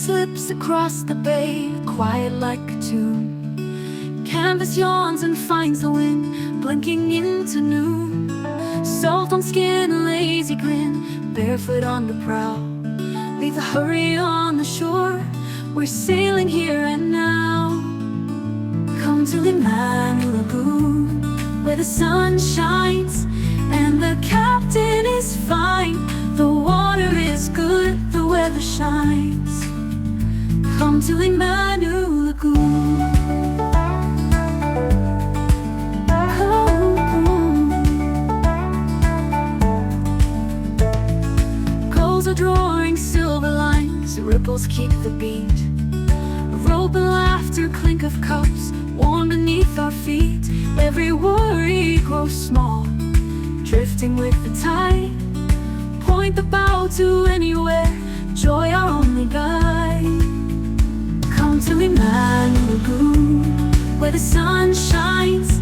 slips across the bay, quiet like a tune. Canvas yawns and finds the wind, blinking into noon. Salt on skin, a lazy grin, barefoot on the prow. Leave the hurry on the shore, we're sailing here and now. Come to Limanu Lagoon, where the sun shines and the captain is fine. The water is good, the weather shines. Come to Limanu Lagoon. Gulls are drawing silver lines, ripples keep the beat. Rope and laughter, clink of cups, warm beneath our feet. Every worry grows small, drifting with the tide. Point the bow to anywhere, joy our only guide. Come to Limanu Lagoon, where the sun shines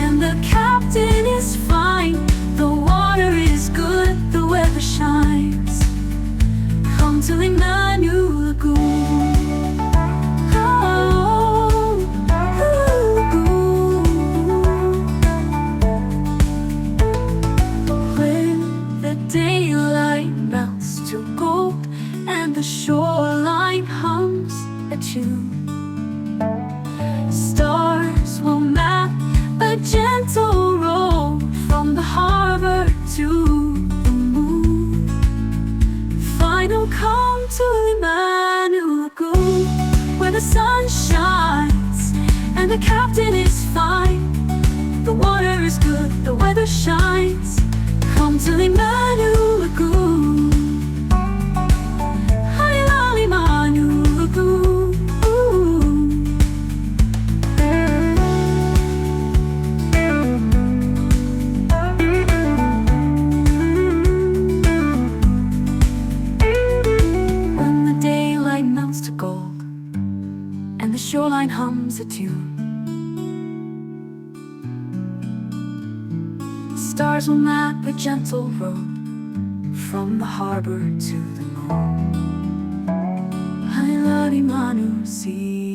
and the captain is fine. The water is good, the weather shines. Come to Limanu Lagoon. The shoreline hums a tune. Stars will map a gentle road from the harbor to the moon. Final come to Limanu Lagoon, where the sun shines and the captain is fine. The water is good, the weather shines. Come to Limanu Lagoon. Shoreline hums a tune. Stars will map a gentle road from the harbor to the moon. I love Limanu, see.